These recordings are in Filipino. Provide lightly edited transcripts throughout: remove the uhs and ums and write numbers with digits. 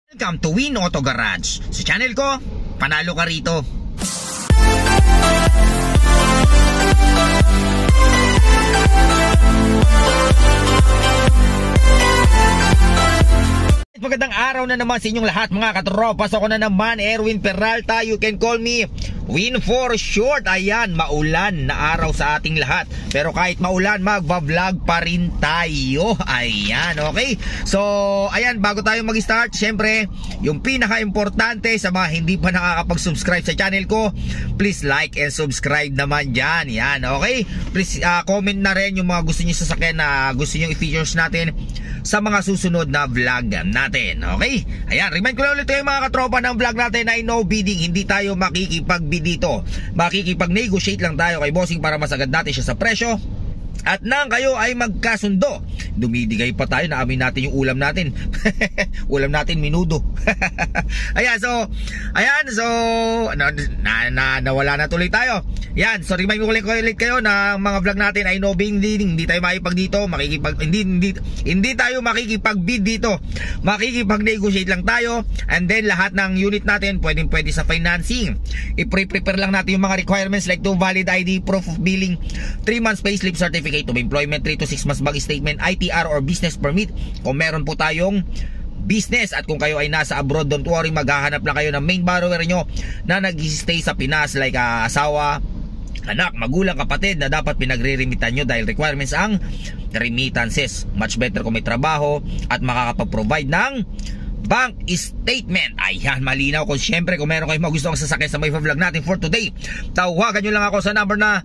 Welcome to Win Auto Garage. Sa channel ko, panalo ka rito. Magandang araw na naman sa inyong lahat mga katropas. Ako na naman, Erwin Peralta. You can call me Win for short. Ayan, maulan na araw sa ating lahat. Pero kahit maulan, magbablog pa rin tayo. Ayan, okay? So, ayan, bago tayo mag-start, syempre, yung pinaka-importante sa mga hindi pa nakakapag-subscribe sa channel ko, please like and subscribe naman dyan. Yan, okay? Please comment na rin yung mga gusto nyo sasakyan na gusto nyo i-features natin sa mga susunod na vlog natin. Okay? Ayan, remind ko lang ulit kayo mga katropa ng vlog natin ay no bidding. Hindi tayo makikipag-bid dito. Makikipag-negotiate lang tayo kay bossing para masagad natin siya sa presyo. At nang kayo ay magkasundo, dumidigay pa tayo, naamin natin yung ulam natin. Ulam natin minudo. Ayan, so nawala na tuloy tayo. Yan, so remind ko ulit kayo na mga vlog natin ay no bidding. Hindi tayo makikipag dito, hindi tayo makikipag-bid dito. Makikipag-negotiate lang tayo. And then lahat ng unit natin pwede sa financing. I-prepare lang natin yung mga requirements like to valid ID, proof of billing, 3 months payslip certificate of employment, 3 to 6 months bank statement, ITR or business permit kung meron po tayong business. At kung kayo ay nasa abroad, don't worry, maghahanap lang kayo ng main borrower nyo na nag-stay sa Pinas like asawa, anak, magulang, kapatid na dapat pinagre-remitan nyo dahil requirements ang remittances. Much better kung may trabaho at makakapag-provide ng bank statement. Ayan, malinaw. Kung syempre, kung meron kayong magustuhang sasakyan sa may vlog natin for today, tawagan nyo lang ako sa number na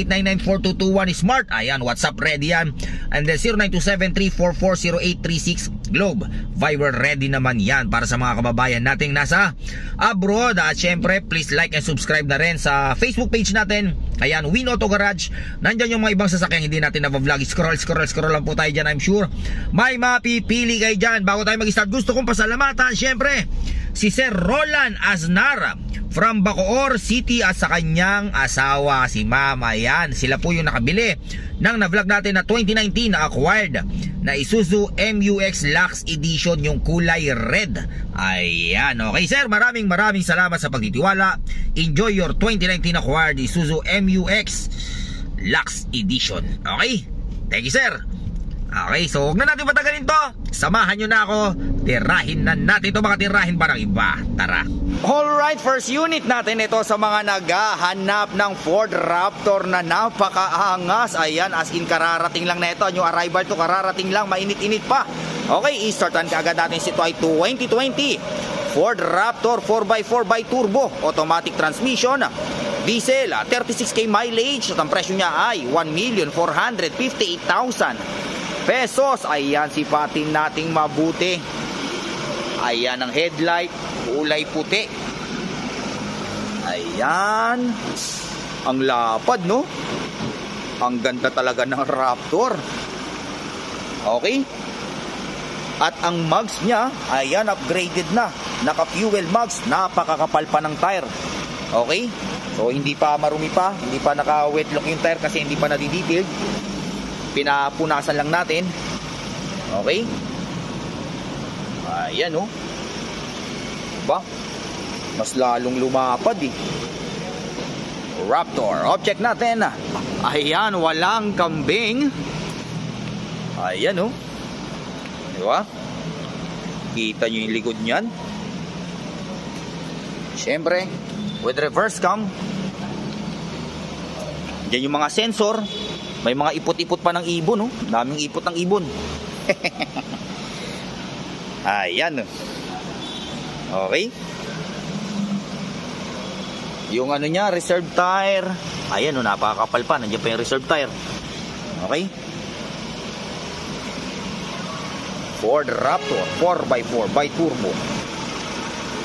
0921-899-4221 Smart. Ayan, WhatsApp ready yan. And then 0927-344-0836 Globe Viber ready naman yan para sa mga kababayan nating nasa abroad. At syempre, please like and subscribe na rin sa Facebook page natin. Ayan, Win Auto Garage. Nandyan yung mga ibang sasakyan hindi natin na-vlog. Scroll lang po tayo dyan. I'm sure may mapipili kayo dyan. Bago tayo mag-start, gusto kong pasalamatan syempre si Sir Roland Aznar from Bacoor City at sa kanyang asawa si Mama. Yan, sila po yung nakabili ng na-vlog natin na 2019 na acquired na Isuzu MU-X Lux Edition, yung kulay red. Ayan, okay sir, maraming salamat sa pagtitiwala. Enjoy your 2019 acquired Isuzu MU-X Lux Edition. Okay, thank you sir. Okay, so huwag na natin matagalin to. Samahan nyo na ako. Tirahin na natin ito, mga tirahin pa ng iba. Tara. Alright, first unit natin ito sa mga naghahanap ng Ford Raptor na napakaangas. Ayan, as in kararating lang na ito. Yung arrival to kararating lang, mainit-init pa. Okay, i-startan kaagad natin ito ay 2020 Ford Raptor 4x4 by turbo, automatic transmission, diesel, 36k mileage. At ang presyo niya ay 1,458,000 pesos. Ayan, sipatin nating mabuti. Ayan ang headlight, kulay puti. Ayan, ang lapad, no? Ang ganda talaga ng Raptor. Okay. At ang mugs niya, ayan, upgraded na. Naka fuel mugs, napakakapal pa ng tire. Okay, so hindi pa marumi pa, hindi pa naka wet look yung tire kasi hindi pa nadidetailed. Pinapunasan lang natin. Okay. Ayan, oh. Ba? Mas lalong lumapad eh. Raptor. Object natin. Ayan, walang kambing. Ayan, oh. Diba? Kita nyo yung likod nyan. Siyempre, with reverse cam. Diyan yung mga sensor. May mga ipot-ipot pa ng ibon, no? Daming ipot ng ibon. Ayan. Okay. Yung ano niya, reserve tire. Ayan, no, napakakapal pa. Nandiyan pa yung reserve tire. Okay. Ford Raptor 4x4 by turbo.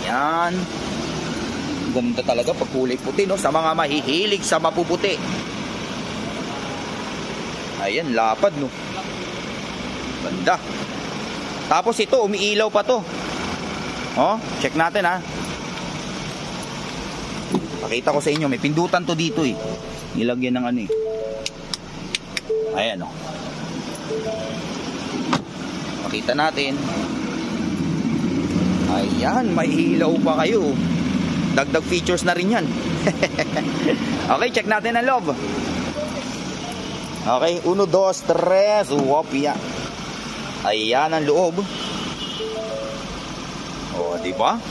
Ayan. Ganda talaga pag kulay puti, no? Sa mga mahihilig sa mapuputi. Ayan, lapad, no? Ganda. Tapos ito, umiilaw pa to. Oh, check natin, ha. Pakita ko sa inyo, may pindutan to dito, eh. Nilagyan ng ano, eh. Ayan, oh. Makita natin. Ayan, may ilaw pa kayo. Dagdag features na rin yan. Okay, check natin ang loob. Okay, 1, 2, 3. Wopya. Ayan ang loob. O, diba?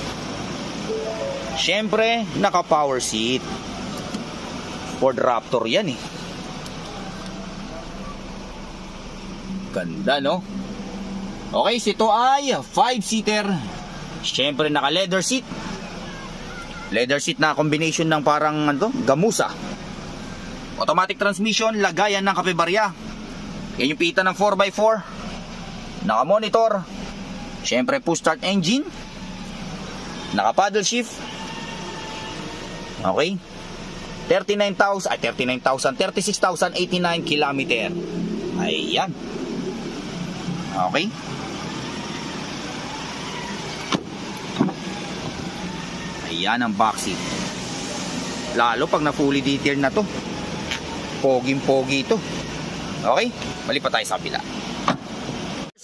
Siyempre, naka power seat. Ford Raptor yan eh. Ganda, no? Okay, ito ay 5-seater. Siyempre, naka leather seat. Leather seat na combination ng parang gamusa. Automatic transmission, lagayan ng kapebarya. Yan yung pita ng 4x4. Naka monitor. Siyempre, push start engine. Naka paddle shift. Okay. 36,089 kilometer. Ayan. Okay. Ayan ang box seat. Lalo pag na fully detailed na to. Poging-pogi ito. Okay, malipat tayo sa kabila.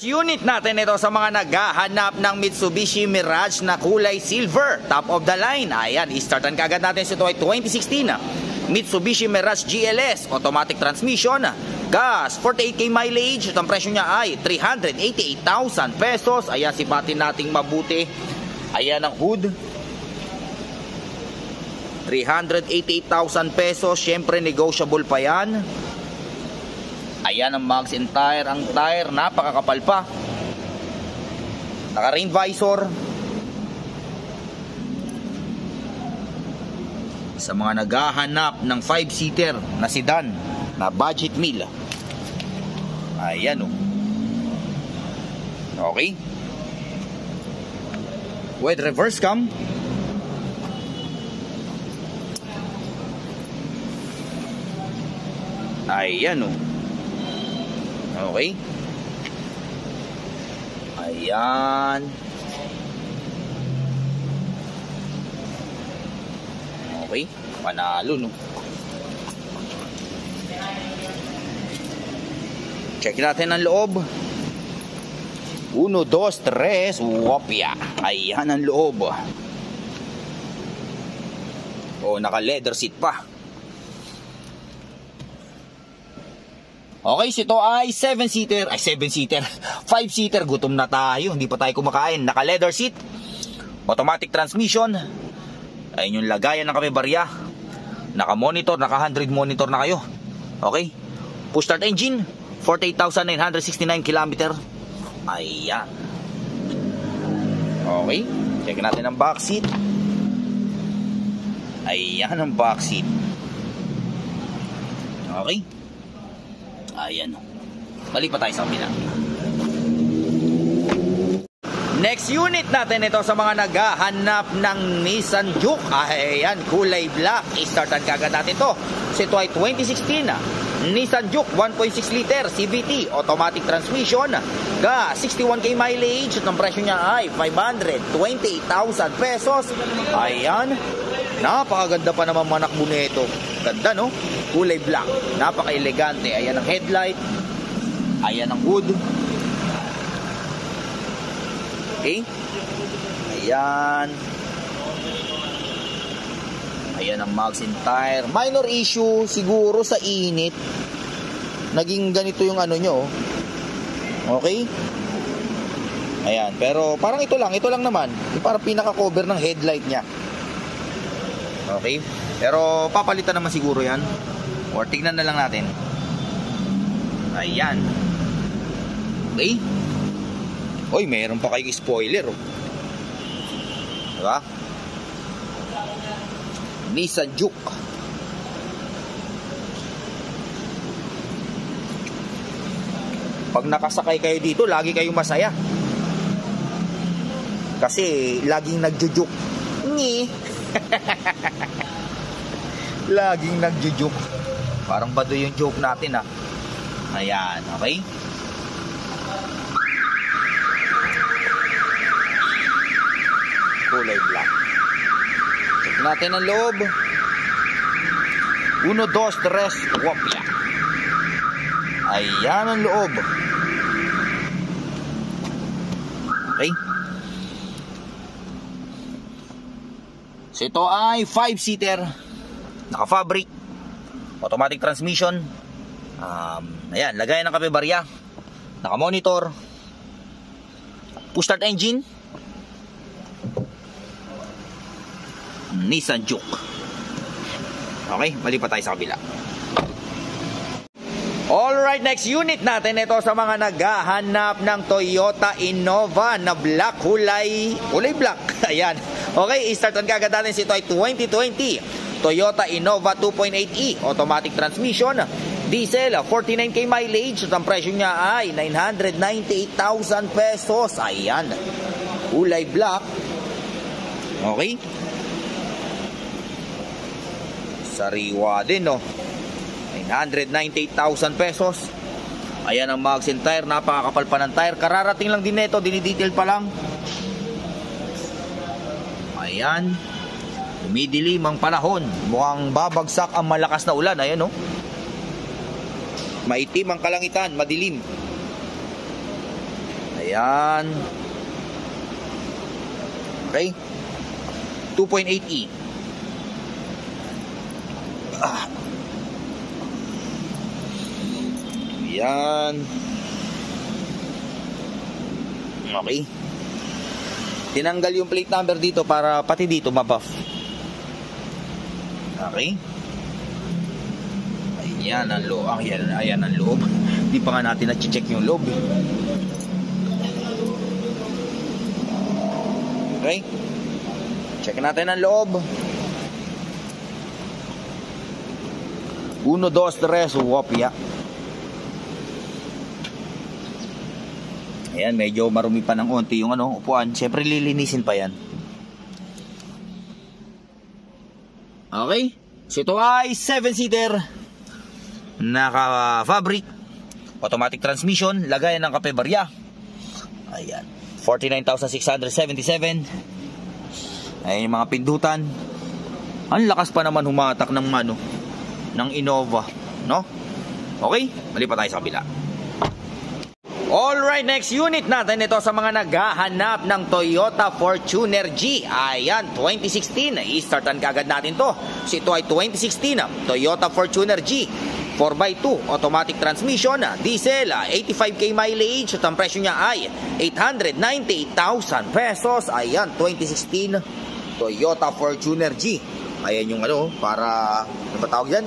Unit natin ito sa mga naghahanap ng Mitsubishi Mirage na kulay silver, top of the line. Ayan, i-startan kagad natin. Ito ay 2016 Mitsubishi Mirage GLS, automatic transmission, gas, 48k mileage. Ang presyo niya ay 388,000 pesos. Ayan, sipatin nating mabuti. Ayan ang hood, 388,000 pesos. Siyempre, negotiable pa yan. Ayan ang mags and tire. Ang tire, napakakapal pa. Naka rain visor. Sa mga naghahanap ng 5-seater na sedan na budget meal. Ayan o. Okay. With reverse cam. Ayan o. Okay. Ayan. Okay. Panalo, no? Check natin ang loob. 1, 2, 3. Wopya. Ayan ang loob. Oh, naka leather seat pa. Okay, ito ay 7-seater. Ay, 7-seater. 5-seater. Gutom na tayo. Hindi pa tayo kumakain. Naka leather seat. Automatic transmission. Ayun yung lagayan ng kapebarya. Naka monitor. Naka 100 monitor na kayo. Okay. Push start engine. 48,969 kilometer. Ayan. Okay. Check natin ang back seat. Ayan ang back seat. Okay. Ayan. Balik pa tayo sa kabila. Next unit natin ito sa mga naghahanap ng Nissan Juke. Ayan, kulay black. I-startan kagad natin ito. Ito ay 2016 Nissan Juke 1.6 liter CVT, automatic transmission, gas, 61k mileage. At ang presyo niya ay 528,000 pesos. Ayan. Napakaganda pa naman manakbo nito. Ganda, no? Kulay black. Napaka-elegante. Ayan ang headlight. Ayan ang hood. Okay. Ayan. Ayan ang mags and tire. Minor issue siguro sa init. Naging ganito yung ano nyo. Okay. Ayan. Pero parang ito lang naman. Yung parang pinaka-cover ng headlight niya. Okay. Pero papalitan naman siguro yan. Or tignan na lang natin. Ayan. Okay. Oy, meron pa kayong spoiler. Oh. Diba? Nissan Juke. Pag nakasakay kayo dito, lagi kayong masaya. Kasi laging nagjujuk. Ngi. Laging nagjujuk. Parang bado yung joke natin, ah. Ayan, okay? Kulay black. Check natin ang loob. 1, 2, 3. Wopya. Ayan ang loob. Okay. So ito ay 5-seater, naka-fabric, automatic transmission. Ayan, lagayan ng kape-barya, naka-monitor, push start engine, Nissan Juke. Okay, mali pa tayo sa kabila. Alright, next unit natin, ito sa mga naghahanap ng Toyota Innova na black, kulay black. Ayan. Okay, i-startan kagad natin si ito ay 2020 Toyota Innova 2.8e, automatic transmission, diesel, 49k mileage. At ang presyo niya ay 998,000 pesos. Ayan, kulay black. Okay, sariwa din, no? 998,000 pesos. Ayan ang mags and tire, napakakapal pa ng tire. Kararating lang din nito, dinidetail pa lang. Ayan, dumidilim ang panahon, mukhang babagsak ang malakas na ulan. Ayan, no? Maitim ang kalangitan, madilim. Ayan. Okay, 2.8e. Yan. Okay. Tinanggal yung plate number dito para pati dito mabuff. Okay. Ayan ang loob. Ayan ang loob. Hindi pa nga natin na-check yung loob. Okay. Check natin ang loob. 1, 2, 3, wopya. Ayan, medyo marumi pa ng onti yung upuan. Siyempre lilinisin pa yan. Okay, so ito ay 7-seater, naka-fabric, automatic transmission, lagayan ng kape-barya. Ayan, 49,677. Ayan yung mga pindutan. Ang lakas pa naman humatak ng Innova, no? Okay, mali pa tayo sa kabila. Alright, next unit natin, ito sa mga naghahanap ng Toyota Fortuner G. Ayan, 2016. I-startan kagad natin to. So ito ay 2016 Toyota Fortuner G 4x2, automatic transmission, diesel, 85k mileage. At ang presyo niya ay 898,000 pesos. Ayan, 2016 Toyota Fortuner G. Ayan yung para, ano ba tawag yan?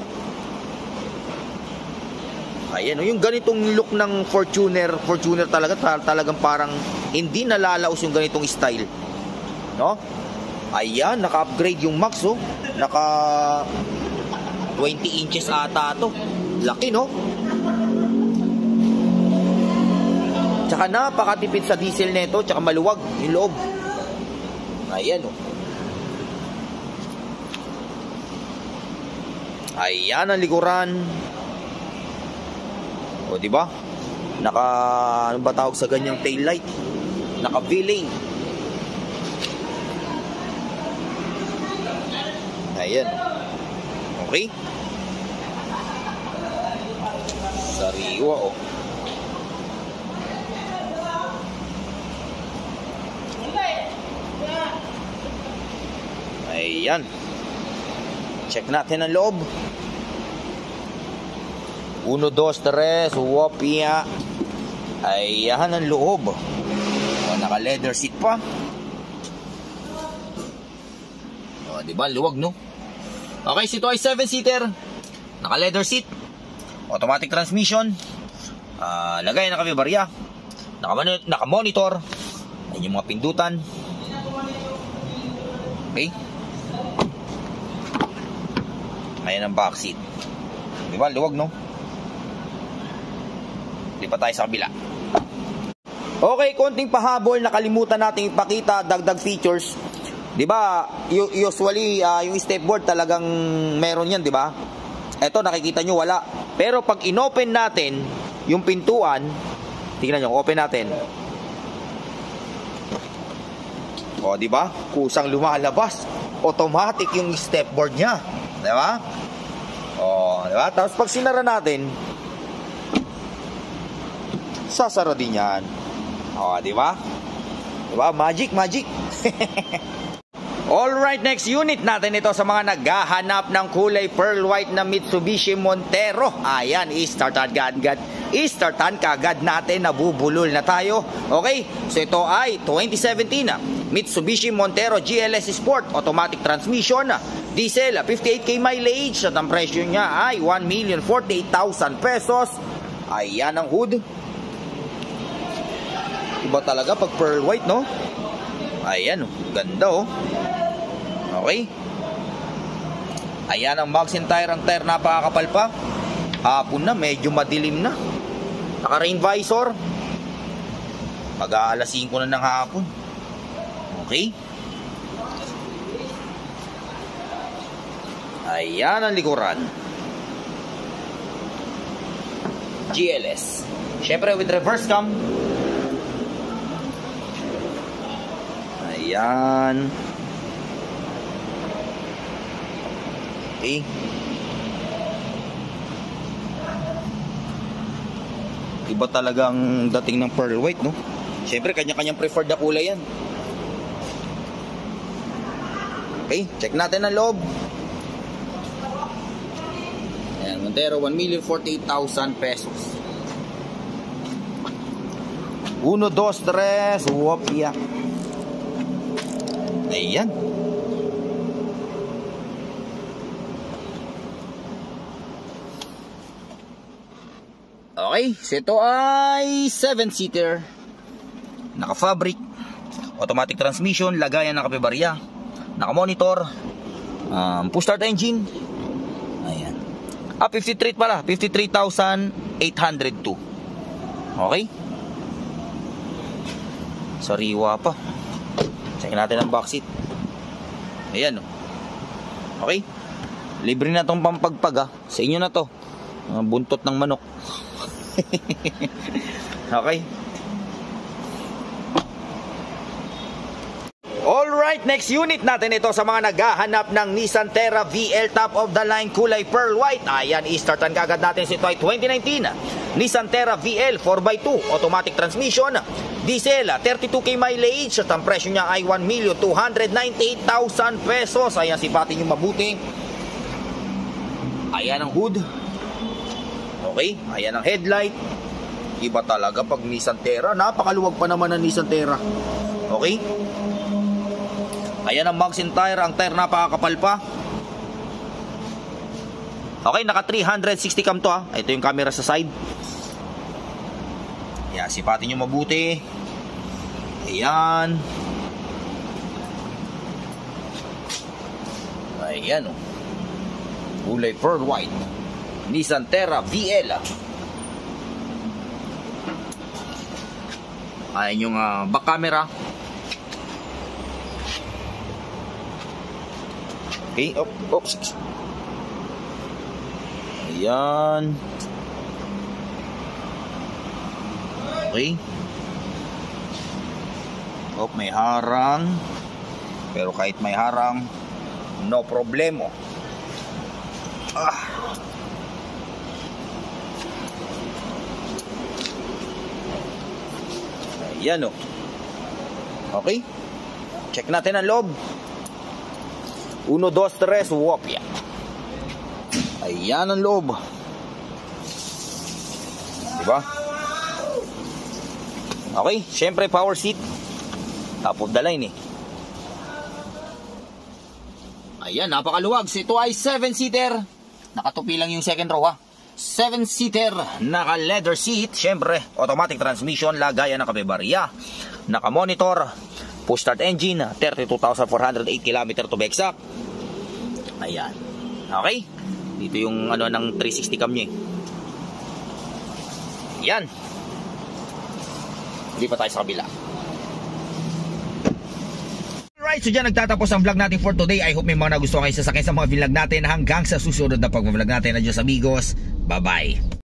Ayan, yung ganitong look ng Fortuner talagang parang hindi nalalaos yung ganitong style, no? Ayan, naka-upgrade yung Max, oh. Naka 20 inches ata to. Laki, no? Tsaka napakatipid sa diesel nito, tsaka maluwag yung loob. Ayan, oh. Ayan ang likuran. O, diba? Ano ba tawag sa ganyang tail light? Naka V-lane. Ayan. Okay. Sariwa, oh. Ayan. Check natin ang loob. 1, 2, 3, wopya. Ayan ang loob. Naka leather seat pa. O, diba? Luwag, no? Okay, so ito ay 7-seater, naka leather seat, automatic transmission, lagay na kape-barya, naka monitor. Ayan yung mga pindutan. Okay. Ayan ang back seat. Diba? Luwag, no? Lipat tayo sa kabila. Okay, konting pahabol, nakalimutan natin ipakita dagdag features. 'Di ba? Usually yung stepboard talagang meron 'yan, 'di ba? Ito nakikita nyo wala. Pero pag inopen natin yung pintuan, tingnan nyo, open natin. O, 'di ba? Kusang lumalabas. Automatic yung stepboard niya, 'di ba? O, 'di ba? Tapos pag sinara natin, sasara din yan. O, di ba? Di ba? Magic. Alright, next unit natin ito sa mga naghahanap ng kulay pearl white na Mitsubishi Montero. Ayan, i-startan kagad natin, nabubulol na tayo. Okay, so ito ay 2017 Mitsubishi Montero GLS Sport, automatic transmission, diesel, 58k mileage, at ang presyo niya ay 1,048,000 pesos. Ayan ang hood. Iba talaga pag pearl white, no? Ayan, ganda oh. Okay. Ayan ang mags and tire. Ang tire napakakapal pa. Hapon na, medyo madilim na. Naka-rain visor. Mag-aalas 5 na ng hapon. Okay. Ayan ang likuran. GLS. Siyempre with reverse cam. Ayan. Okay. Iba talagang dating ng pearl white, no? Siyempre, kanya-kanyang preferred na kulay yan. Okay, check natin ang loob. Ayan, Montero, 1,048,000 pesos. 1, 2, 3, wopya. Ayan. Okay, so ito ay 7-seater, naka-fabric, automatic transmission, lagayan ng kapebarya, naka-monitor, push-start engine. Ayan. 53 pala, 53,802. Okay. Sariwa pa. Check natin ang backseat. Ayan oh. Okay. Libre na tong pampagpag sa inyo na to. Buntot ng manok. Okay. Alright, next unit natin ito sa mga naghahanap ng Nissan Terra VL top of the line kulay pearl white. Ayan, i-startan kagad natin. Ito ay 2019 Nissan Terra VL 4x2 automatic transmission, diesel, 32k mileage, at ang presyo niya ay 1,298,000 pesos. Ayan, sipatin yung mabuti. Ayan ang hood. Okay, ayan ang headlight. Iba talaga pag Nissan Terra. Napakaluwag pa naman ng Nissan Terra. Okay. Ayan ang mags and tire. Ang tire napakakapal pa. Okay, naka 360 cam to ha. Ito yung camera sa side. Ayan, sipatin nyo mabuti. Ayan. Ayan oh. Kulay pearl white Nissan Terra VL. Ayan yung back camera. Okay, oops. Ayan. Okay. May harang. Pero kahit may harang, no problemo. Ayan o. Okay. Check natin ang loob. 1, 2, 3, wopya. Ayan ang loob. Diba? Okay. Siyempre power seat. Top of the line eh. Ayan, napakaluwag. Ito ay 7-seater. Nakatupi lang yung second row ha. 7-seater, naka leather seat, syempre automatic transmission, lagayan ng kapebarya, naka monitor, push start engine, 32,408 km to be exact. Ayan. Okay. Dito yung ng 360 cam niya. Ayan. Hindi pa tayo sa kabila. Alright, so dyan nagtatapos ang vlog natin for today. I hope may mga nagustuhan kayo sa mga vlog natin. Hanggang sa susunod na pag-vlog natin. Adios amigos. Bye-bye.